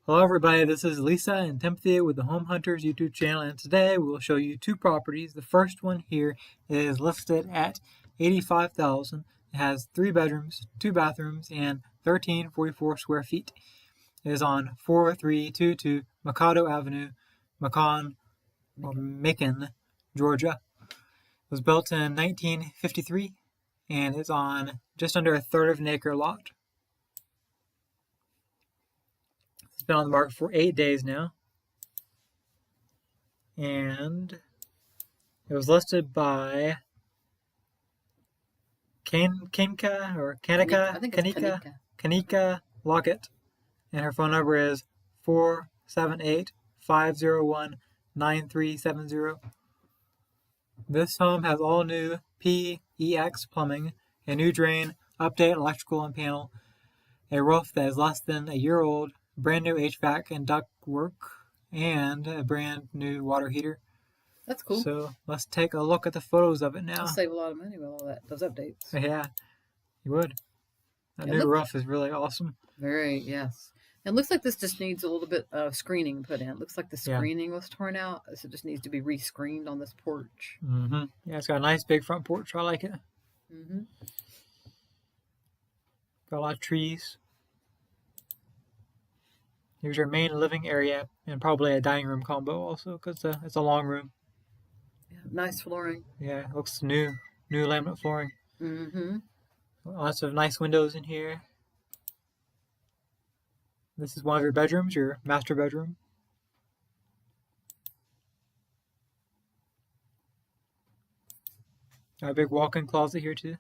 Hello everybody, this is Lisa and Timothy with the Home Hunters YouTube channel, and today we will show you two properties. The first one here is listed at $85,000. It has 3 bedrooms, 2 bathrooms, and 1344 square feet. It is on 4322 Macon Avenue, Macon, Georgia. It was built in 1953 and is on just under a third of an acre lot. It's been on the market for 8 days now, and it was listed by Kanika Lockett, and her phone number is 478-501-9370. This home has all new PEX plumbing, a new drain, update electrical and panel, a roof that is less than a year old, brand new HVAC and duct work, and a brand new water heater. That's cool. So let's take a look at the photos of it now. I'll save a lot of money with all those updates. Yeah, you would. That new roof is really awesome. Yes. It looks like this just needs a little bit of screening put in. It looks like the screening was torn out, so it just needs to be re-screened on this porch. Yeah, it's got a nice big front porch. I like it. Got a lot of trees. Here's your main living area and probably a dining room combo also, because it's a long room. Yeah, nice flooring. Yeah, it looks new laminate flooring. Lots of nice windows in here. This is one of your bedrooms, your master bedroom. Got a big walk-in closet here too,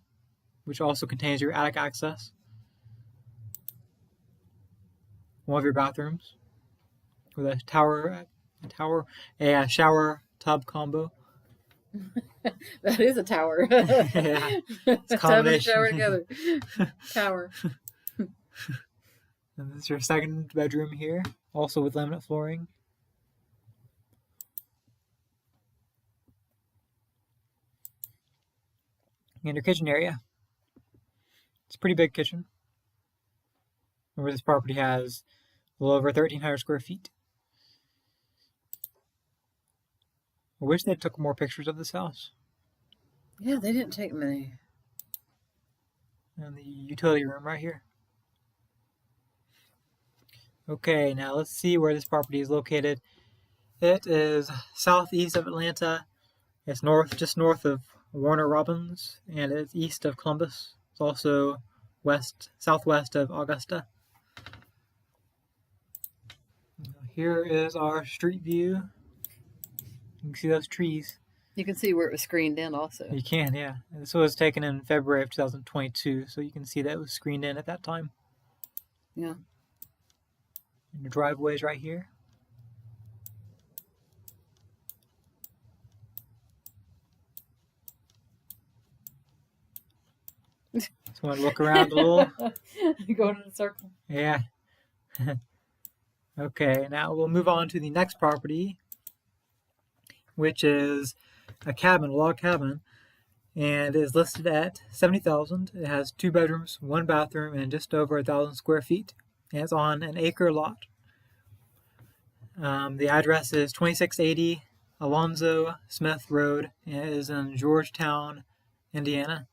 which also contains your attic access. One of your bathrooms with a shower tub combo. That is a tower. Yeah, it's a tub and shower together. Tower. And this is your second bedroom here, also with laminate flooring. And your kitchen area. It's a pretty big kitchen. Remember, this property has a little over 1,300 square feet. I wish they took more pictures of this house. Yeah, they didn't take many. And the utility room right here. Okay, now let's see where this property is located. It is southeast of Atlanta. It's just north of Warner Robins, and it's east of Columbus. It's also southwest of Augusta. Here is our street view. You can see those trees. You can see where it was screened in also. You can, yeah. This was taken in February of 2022, so you can see that it was screened in at that time. Yeah. And the driveway is right here. Just want to look around a little. Going in a circle. Yeah. Okay, now we'll move on to the next property, which is a log cabin, and is listed at $70,000. It has 2 bedrooms, 1 bathroom, and just over 1,000 square feet. And it's on an acre lot. The address is 2680 Alonzo Smith Road, and it is in Georgetown, Indiana.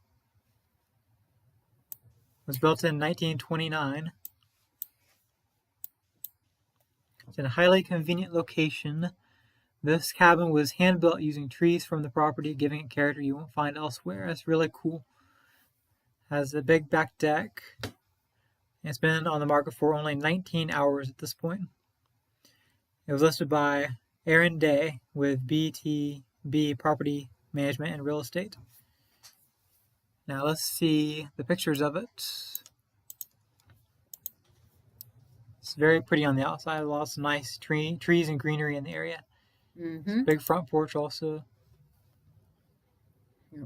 It was built in 1929. It's in a highly convenient location. This cabin was hand-built using trees from the property, giving it character you won't find elsewhere. It's really cool. Has a big back deck. It's been on the market for only 19 hours at this point. It was listed by Aaron Day with BTB Property Management and Real Estate. Now let's see the pictures of it. It's very pretty on the outside. Lots of nice trees and greenery in the area. Big front porch also.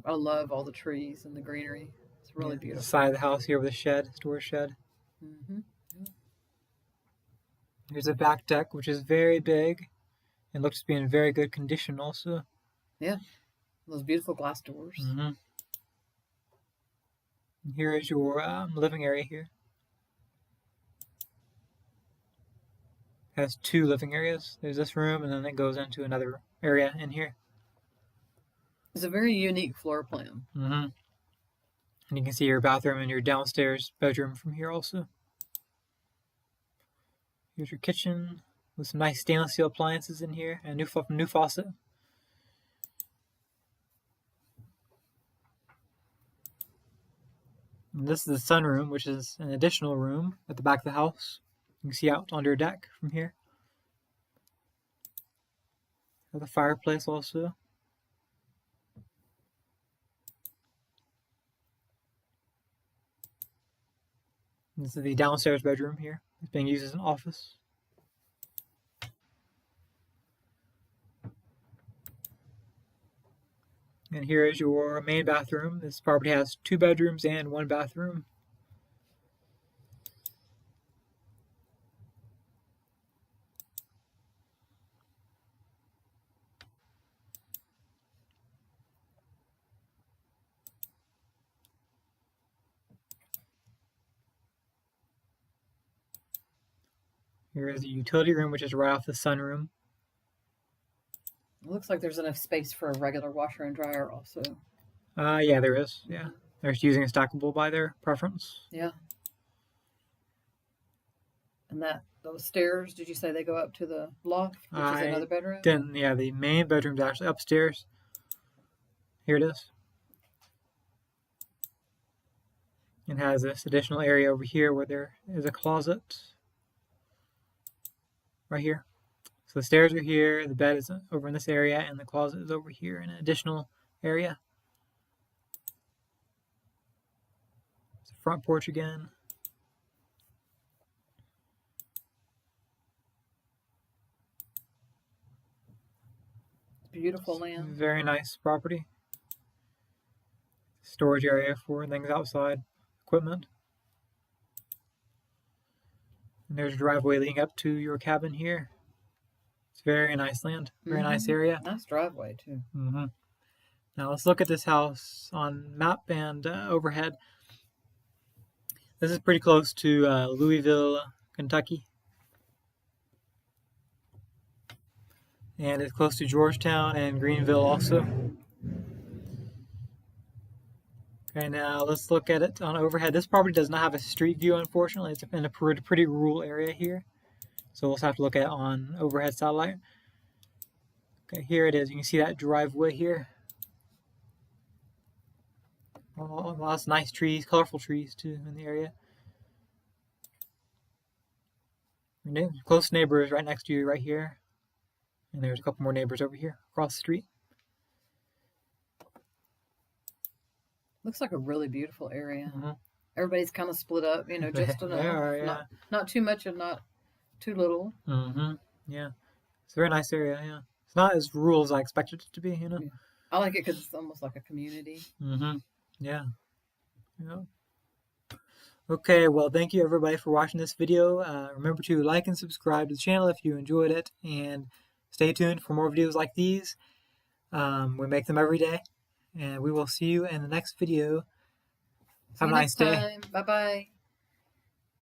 I love all the trees and the greenery. It's really beautiful. The side of the house here with a storage shed. Here's a back deck, which is very big and looks to be in very good condition also. Yeah, those beautiful glass doors. Here is your living area here. Has 2 living areas. There's this room, and then it goes into another area in here. It's a very unique floor plan. And you can see your bathroom and your downstairs bedroom from here also. Here's your kitchen with some nice stainless steel appliances in here and a new faucet. And this is the sunroom, which is an additional room at the back of the house. You can see out onto your deck from here. Have the fireplace also. This is the downstairs bedroom here. It's being used as an office. And here is your main bathroom. This property has 2 bedrooms and 1 bathroom. Here is the utility room, which is right off the sunroom. It looks like there's enough space for a regular washer and dryer also. Yeah, there is. Yeah. They're just using a stackable by their preference. Yeah. And those stairs, did you say they go up to the loft, which is another bedroom? Then, yeah, the main bedroom's actually upstairs. Here it is. It has this additional area over here where there is a closet. Right here. So the stairs are here, the bed is over in this area, and the closet is over here in an additional area. It's a front porch again. Beautiful land. Very nice property. Storage area for things outside, equipment. And there's a driveway leading up to your cabin here. It's very nice land, very nice area. Nice driveway too. Now let's look at this house on map and overhead. This is pretty close to Louisville, Kentucky. And it's close to Georgetown and Greenville also. Okay, now let's look at it on overhead. This property does not have a street view, unfortunately. It's in a pretty rural area here. So we'll just have to look at it on overhead satellite. Okay, here it is. You can see that driveway here. Oh, lots of nice trees, colorful trees too in the area. Your close neighbor is right next to you right here. And there's a couple more neighbors over here across the street. Looks like a really beautiful area. Everybody's kind of split up, just enough. Not too much and not too little. Yeah. It's a very nice area, yeah. It's not as rural as I expected it to be, Yeah. I like it because it's almost like a community. Yeah. Okay, well, thank you everybody for watching this video. Remember to like and subscribe to the channel if you enjoyed it, and stay tuned for more videos like these. We make them every day, and we will see you in the next video. Have a nice day. Bye-bye.